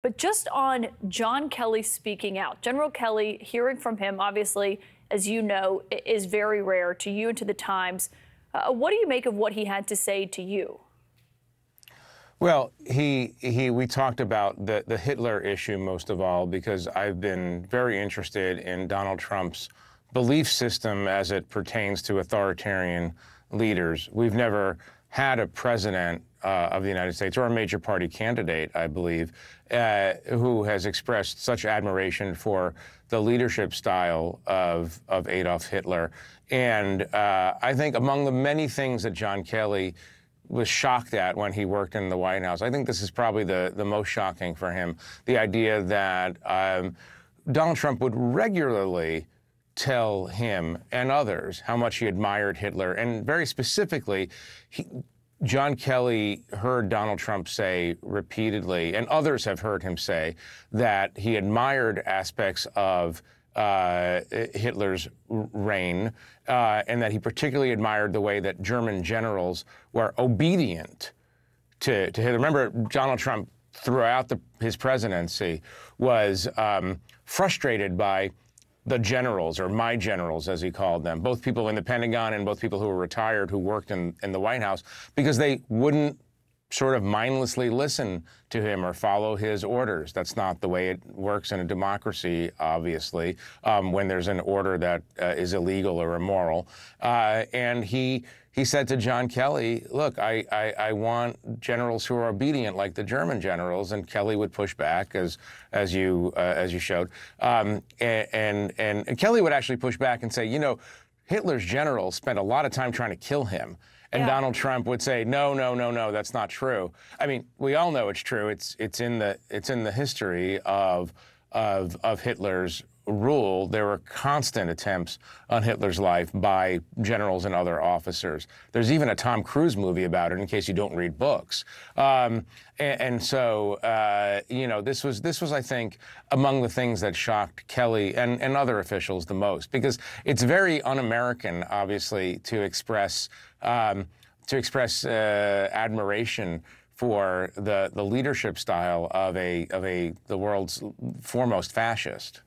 But just on John Kelly speaking out, General Kelly, hearing from him, obviously, as you know, is very rare to you and to the Times. What do you make of what he had to say to you? Well, we talked about the Hitler issue most of all, because I've been very interested in Donald Trump's belief system as it pertains to authoritarian leaders. We've never had a president of the United States, or a major party candidate, I believe, who has expressed such admiration for the leadership style of Adolf Hitler. And I think among the many things that John Kelly was shocked at when he worked in the White House, I think this is probably the most shocking for him, the idea that Donald Trump would regularly tell him and others how much he admired Hitler. And very specifically, John Kelly heard Donald Trump say repeatedly, and others have heard him say, that he admired aspects of Hitler's reign, and that he particularly admired the way that German generals were obedient to Hitler. Remember, Donald Trump, throughout his presidency, was frustrated by the generals, or my generals, as he called them, both people in the Pentagon and both people who were retired who worked in the White House, because they wouldn't sort of mindlessly listen to him or follow his orders. That's not the way it works in a democracy, obviously, when there's an order that is illegal or immoral. And he said to John Kelly, look, I want generals who are obedient like the German generals. And Kelly would push back, as you showed. And Kelly would actually push back and say, you know, Hitler's generals spent a lot of time trying to kill him. And yeah. Donald Trump would say, no, that's not true. I mean, we all know it's true. It's in the history of Hitler's rule. There were constant attempts on Hitler's life by generals and other officers. There's even a Tom Cruise movie about it, in case you don't read books. So you know, this was, I think, among the things that shocked Kelly and other officials the most, because it's very un-American, obviously, to express admiration for the leadership style of the world's foremost fascist.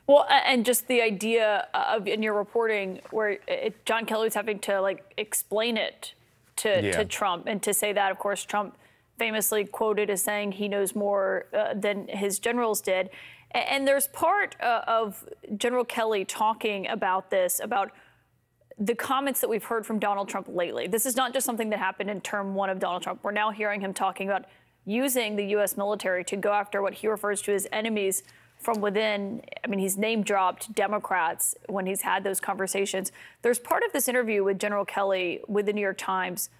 Well, and just the idea of, in your reporting, where John Kelly was having to explain it to Trump, and to say that, of course, Trump famously quoted as saying he knows more than his generals did. And there's part of General Kelly talking about this, about the comments that we've heard from Donald Trump lately. This is not just something that happened in term one of Donald Trump. We're now hearing him talking about using the U.S. military to go after what he refers to as enemies from within. I mean, he's name-dropped Democrats when he's had those conversations. There's part of this interview with General Kelly with the New York Times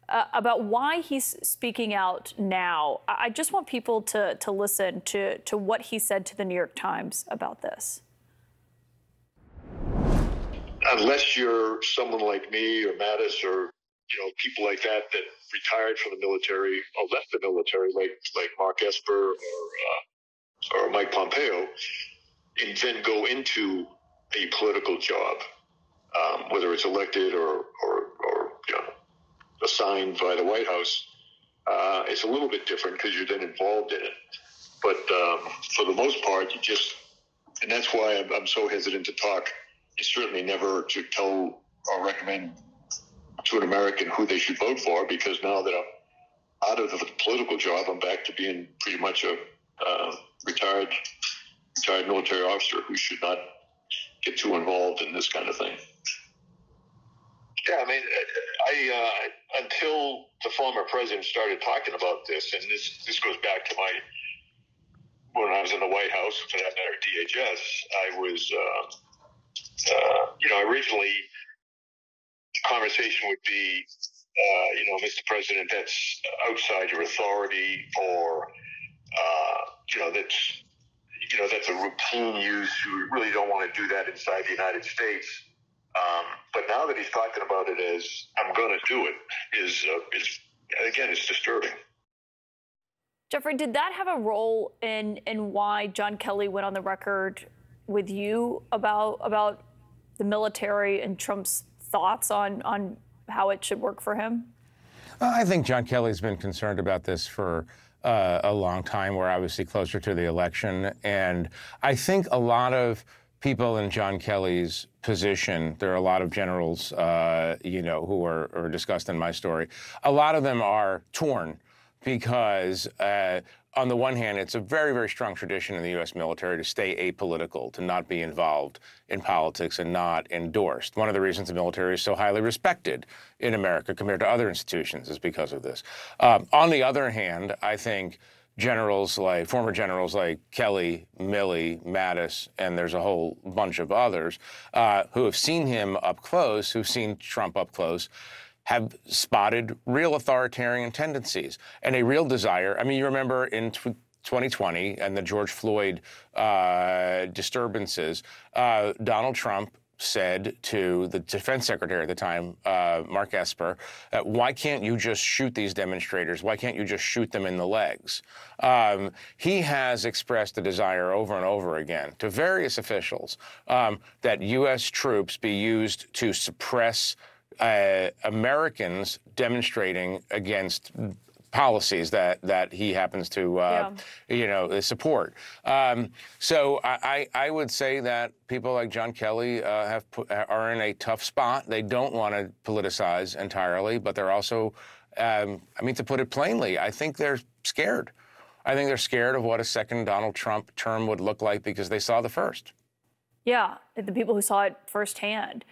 about why he's speaking out now. I just want people to listen to what he said to the New York Times about this. Unless you're someone like me or Mattis or people like that retired from the military or left the military, like Mark Esper or Mike Pompeo, and then go into a political job, whether it's elected or assigned by the White House, it's a little bit different because you're then involved in it. But for the most part, and that's why I'm so hesitant to talk. It's certainly never to tell or recommend to an American who they should vote for, because now that I'm out of the political job, I'm back to being pretty much a retired military officer who should not get too involved in this kind of thing. Yeah, I mean, until the former president started talking about this, and this goes back to when I was in the White House, for that matter, DHS, I was, originally the conversation would be, Mr. President, that's outside your authority, or, that's a routine use. You really don't want to do that inside the United States. But now that he's talking about it as I'm going to do it, is again, it's disturbing. Jeffrey, did that have a role in why John Kelly went on the record with you about the military and Trump's thoughts on how it should work for him? I think John Kelly's been concerned about this for a long time. We're obviously closer to the election. And I think a lot of people in John Kelly's position, there are a lot of generals, who are discussed in my story. A lot of them are torn because on the one hand, it's a very, very strong tradition in the U.S. military to stay apolitical, to not be involved in politics and not endorsed. One of the reasons the military is so highly respected in America compared to other institutions is because of this. On the other hand, I think former generals like Kelly, Milley, Mattis, and there's a whole bunch of others who have seen him up close, who've seen Trump up close, have spotted real authoritarian tendencies and a real desire. I mean, you remember in 2020 and the George Floyd disturbances, Donald Trump said to the defense secretary at the time, Mark Esper, why can't you just shoot these demonstrators? Why can't you just shoot them in the legs? He has expressed a desire over and over again to various officials that U.S. troops be used to suppress Americans demonstrating against policies that he happens to, support. So I would say that people like John Kelly are in a tough spot. They don't want to politicize entirely, but they're also, to put it plainly, I think they're scared. I think they're scared of what a second Donald Trump term would look like because they saw the first. Yeah, the people who saw it firsthand.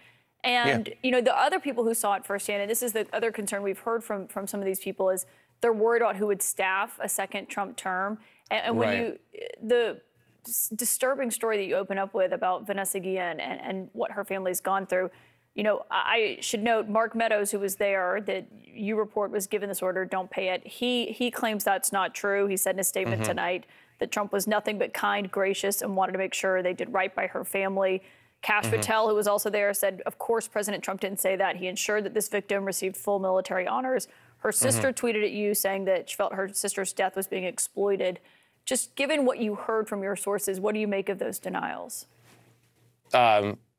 And, the other people who saw it firsthand, and this is the other concern we've heard from some of these people, is they're worried about who would staff a second Trump term. And when the disturbing story that you open up with about Vanessa Guillen and what her family's gone through, I should note Mark Meadows, who was there, that you report was given this order, don't pay it. He claims that's not true. He said in a statement tonight that Trump was nothing but kind, gracious, and wanted to make sure they did right by her family. Kash Patel, who was also there, said, of course, President Trump didn't say that. He ensured that this victim received full military honors. Her sister tweeted at you saying that she felt her sister's death was being exploited. Just given what you heard from your sources, what do you make of those denials?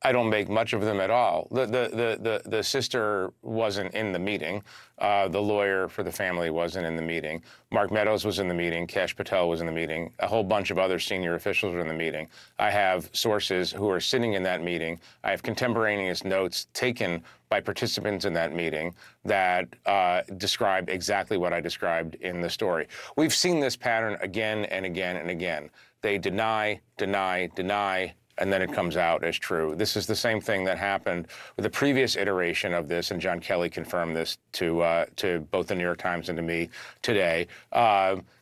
I don't make much of them at all. The sister wasn't in the meeting. The lawyer for the family wasn't in the meeting. Mark Meadows was in the meeting. Kash Patel was in the meeting. A whole bunch of other senior officials were in the meeting. I have sources who are sitting in that meeting. I have contemporaneous notes taken by participants in that meeting that describe exactly what I described in the story. We've seen this pattern again and again and again. They deny, and then it comes out as true. This is the same thing that happened with the previous iteration of this, and John Kelly confirmed this to both the New York Times and to me today.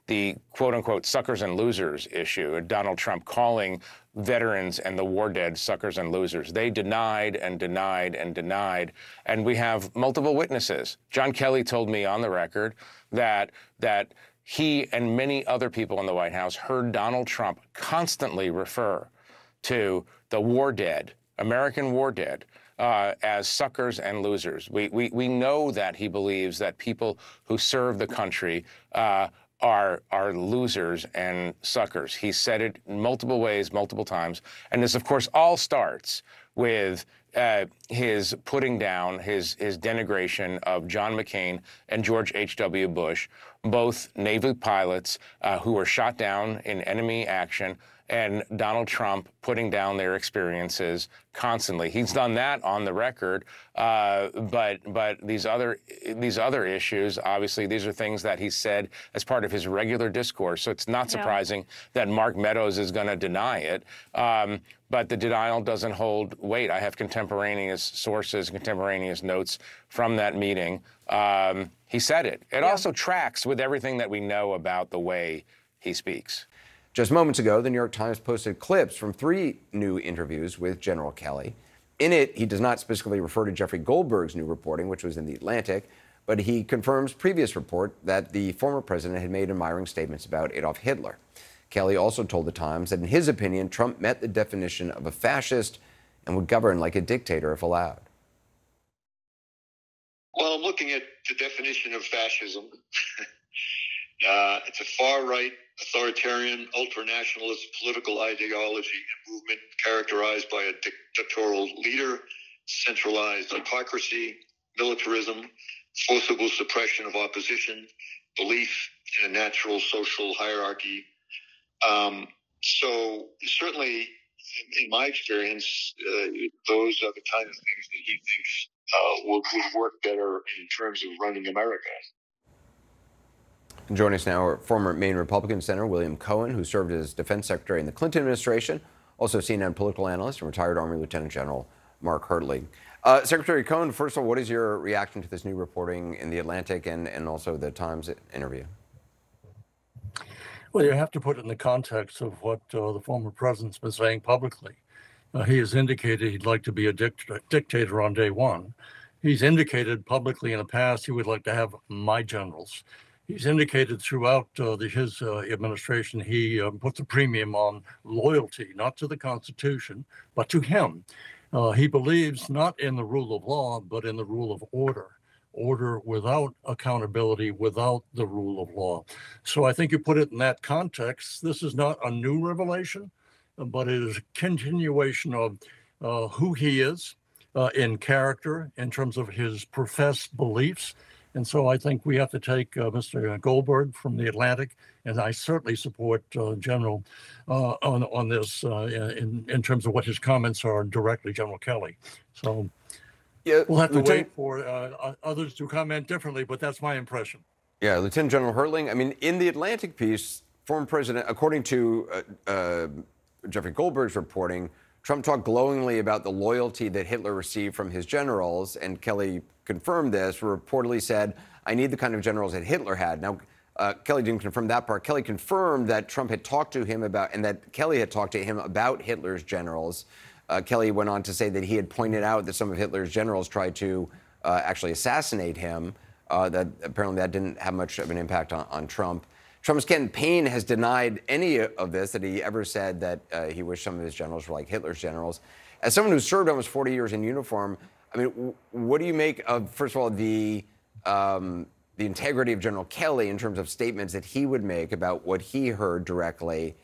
The quote-unquote suckers and losers issue, Donald Trump calling veterans and the war dead suckers and losers. They denied and denied and denied, and we have multiple witnesses. John Kelly told me on the record that he and many other people in the White House heard Donald Trump constantly refer to the war dead, American war dead, as suckers and losers. We know that he believes that people who serve the country are losers and suckers. He said it in multiple ways, multiple times. And this, of course, all starts with his putting down, his denigration of John McCain and George H.W. Bush, both Navy pilots who were shot down in enemy action, and Donald Trump putting down their experiences constantly. He's done that on the record, but these other issues, obviously, these are things that he said as part of his regular discourse. So it's not surprising that Mark Meadows is going to deny it. But the denial doesn't hold weight. I have contemporaneous sources, contemporaneous notes from that meeting. He said it. It also tracks with everything that we know about the way he speaks. Just moments ago, the New York Times posted clips from 3 new interviews with General Kelly. In it, he does not specifically refer to Jeffrey Goldberg's new reporting, which was in The Atlantic, but he confirms previous report that the former president had made admiring statements about Adolf Hitler. Kelly also told the Times that, in his opinion, Trump met the definition of a fascist and would govern like a dictator if allowed. Well, I'm looking at the definition of fascism. It's a far-right, authoritarian, ultranationalist political ideology and movement characterized by a dictatorial leader, centralized autocracy, militarism, forcible suppression of opposition, belief in a natural social hierarchy. So certainly, in my experience, those are the kind of things that he thinks would work better in terms of running America. Joining us now are former Maine Republican Senator William Cohen, who served as Defense Secretary in the Clinton administration, also CNN political analyst and retired Army Lieutenant General Mark Hertling. Secretary Cohen, first of all, what is your reaction to this new reporting in The Atlantic and also the Times interview? Well, you have to put it in the context of what the former president's been saying publicly. He has indicated he'd like to be a dictator on day one. He's indicated publicly in the past he would like to have my generals. He's indicated throughout his administration he puts a premium on loyalty, not to the Constitution, but to him. He believes not in the rule of law, but in the rule of order. Order without accountability, without the rule of law. So I think you put it in that context. This is not a new revelation, but it is a continuation of who he is in character, in terms of his professed beliefs. And so I think we have to take Mr. Goldberg from The Atlantic, and I certainly support General on this in terms of what his comments are directly, General Kelly. So yeah, we'll have to wait for others to comment differently, but that's my impression. Yeah, Lieutenant General Hertling, I mean, in the Atlantic piece, former president, according to Jeffrey Goldberg's reporting, Trump talked glowingly about the loyalty that Hitler received from his generals, and Kelly confirmed this, reportedly said, I need the kind of generals that Hitler had. Now, Kelly didn't confirm that part. Kelly confirmed that Trump had talked to him about, and that Kelly had talked to him about Hitler's generals. Kelly went on to say that he had pointed out that some of Hitler's generals tried to actually assassinate him, that apparently that didn't have much of an impact on Trump. Trump's campaign has denied any of this, that he ever said that he wished some of his generals were like Hitler's generals. As someone who served almost 40 years in uniform, I mean, what do you make of, first of all, the integrity of General Kelly in terms of statements that he would make about what he heard directly?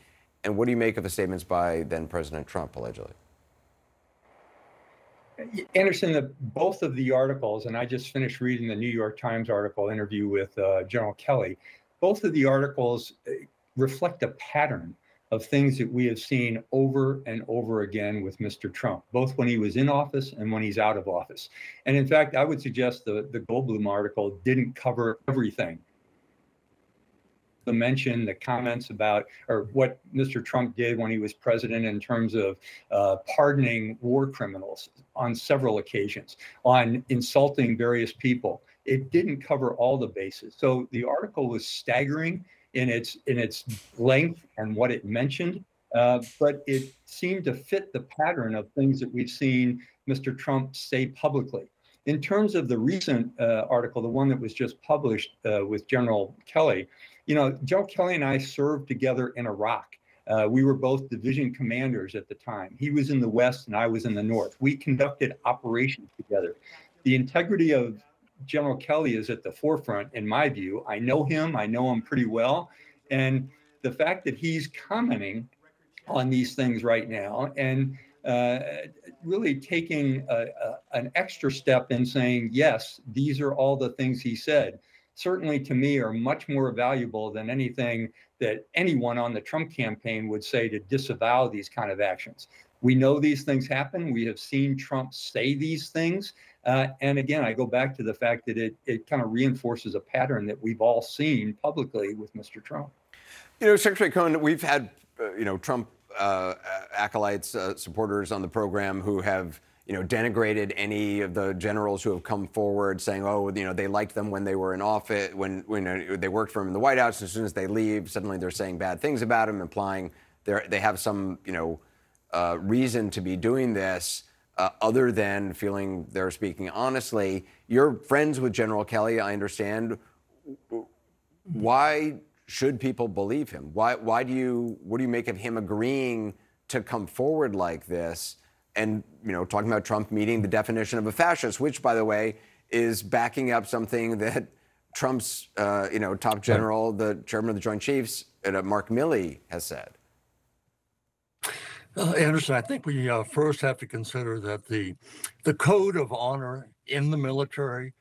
And what do you make of the statements by then President Trump, allegedly? Anderson, both of the articles, and I just finished reading the New York Times article interview with General Kelly, both of the articles reflect a pattern of things that we have seen over and over again with Mr. Trump, both when he was in office and when he's out of office. And in fact, I would suggest the Goldblum article didn't cover everything. The mention, the comments about, or what Mr. Trump did when he was president in terms of pardoning war criminals on several occasions, on insulting various people. It didn't cover all the bases. So the article was staggering in its length and what it mentioned, but it seemed to fit the pattern of things that we've seen Mr. Trump say publicly. In terms of the recent article, the one that was just published with General Kelly, you know, General Kelly and I served together in Iraq. We were both division commanders at the time. He was in the West and I was in the North. We conducted operations together. The integrity of General Kelly is at the forefront, in my view. I know him pretty well. And the fact that he's commenting on these things right now and really taking an extra step in saying, yes, these are all the things he said, certainly to me are much more valuable than anything that anyone on the Trump campaign would say to disavow these kind of actions. We know these things happen. We have seen Trump say these things. And again, I go back to the fact that it kind of reinforces a pattern that we've all seen publicly with Mr. Trump. You know, Secretary Cohen, we've had, Trump acolytes, supporters on the program who have, denigrated any of the generals who have come forward saying, they liked them when they were in office, when they worked for him in the White House. As soon as they leave, suddenly they're saying bad things about him, implying they have some, reason to be doing this. Other than feeling they're speaking honestly. You're friends with General Kelly, I understand. Why should people believe him? What do you make of him agreeing to come forward like this and, talking about Trump meeting the definition of a fascist, which, by the way, is backing up something that Trump's, top general, the chairman of the Joint Chiefs, Mark Milley, has said? Anderson, I think we first have to consider that the code of honor in the military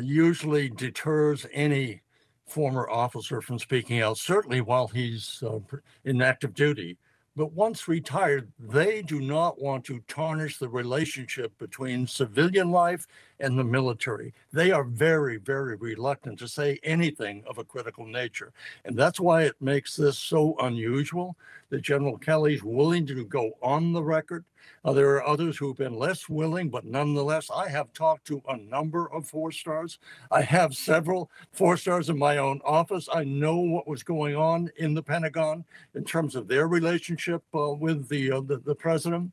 usually deters any former officer from speaking out, certainly while he's in active duty. But once retired, they do not want to tarnish the relationship between civilian life and the military. They are very, very reluctant to say anything of a critical nature. And that's why it makes this so unusual that General Kelly's willing to go on the record. There are others who've been less willing, but nonetheless, I have talked to a number of 4-stars. I have several 4-stars in my own office. I know what was going on in the Pentagon in terms of their relationship with the president.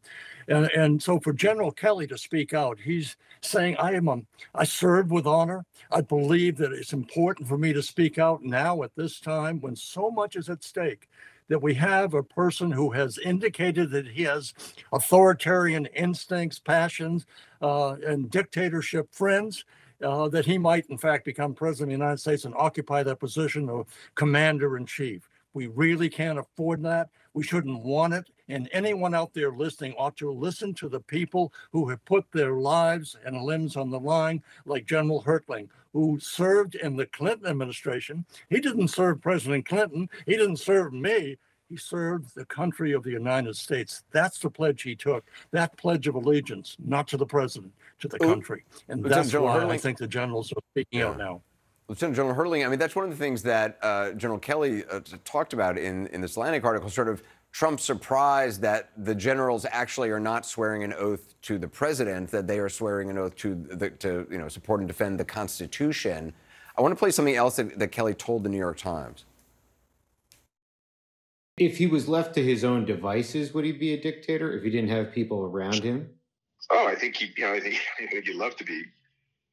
And so for General Kelly to speak out, he's saying, I served with honor. I believe that it's important for me to speak out now at this time when so much is at stake, that we have a person who has indicated that he has authoritarian instincts, passions, and dictatorship friends, that he might, in fact, become president of the United States and occupy that position of commander-in-chief. We really can't afford that. We shouldn't want it. And anyone out there listening ought to listen to the people who have put their lives and limbs on the line, like General Hertling, who served in the Clinton administration. He didn't serve President Clinton. He didn't serve me. He served the country of the United States. That's the pledge he took, that pledge of allegiance, not to the president, to the country. And that's why I think the generals are speaking out now. Lieutenant General Hertling, I mean, that's one of the things that General Kelly talked about in this Atlantic article, sort of Trump's surprise that the generals actually are not swearing an oath to the president, that they are swearing an oath to support and defend the Constitution. I want to play something else that Kelly told the New York Times. If he was left to his own devices, would he be a dictator if he didn't have people around him? Oh, I think I think he'd love to be.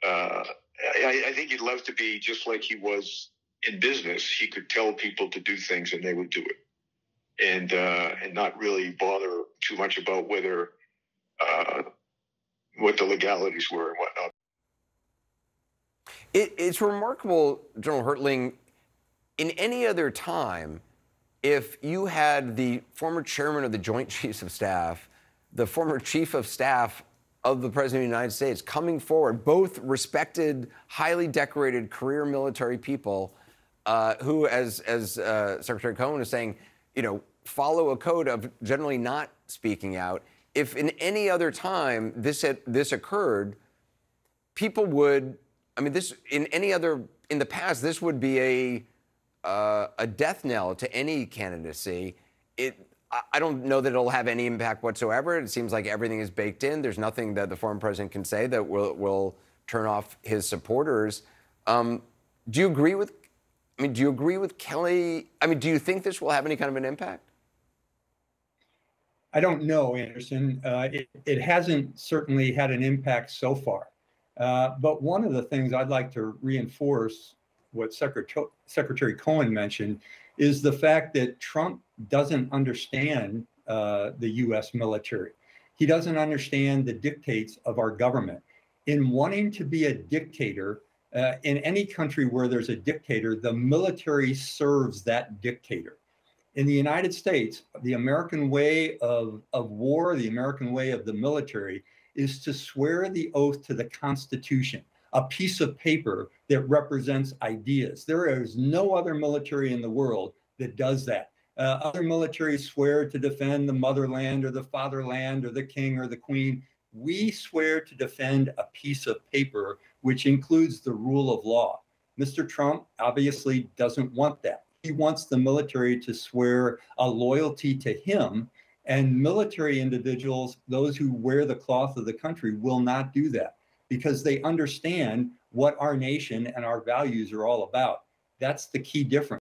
I think he'd love to be just like he was in business. He could tell people to do things and they would do it, and not really bother too much about whether what the legalities were and whatnot. It's remarkable, General Hertling. In any other time, if you had the former chairman of the Joint Chiefs of Staff, the former chief of staff of the President of the United States coming forward, both respected, highly decorated career military people who, as Secretary Cohen is saying, follow a code of generally not speaking out. If in any other time this occurred, people would, in the past, this would be a death knell to any candidacy. I don't know that it'll have any impact whatsoever. It seems like everything is baked in. There's nothing that the former president can say that will turn off his supporters. Do you agree with Kelly? Do you think this will have any kind of an impact? I don't know, Anderson. It hasn't certainly had an impact so far. But one of the things I'd like to reinforce what Secretary Cohen mentioned is the fact that Trump doesn't understand the U.S. military. He doesn't understand the dictates of our government. In wanting to be a dictator, in any country where there's a dictator, the military serves that dictator. In the United States, the American way of war, the American way of the military, is to swear the oath to the Constitution, a piece of paper that represents ideas. There is no other military in the world that does that. Other militaries swear to defend the motherland or the fatherland or the king or the queen. We swear to defend a piece of paper, which includes the rule of law. Mr. Trump obviously doesn't want that. He wants the military to swear a loyalty to him, and military individuals, those who wear the cloth of the country, will not do that because they understand what our nation and our values are all about. That's the key difference.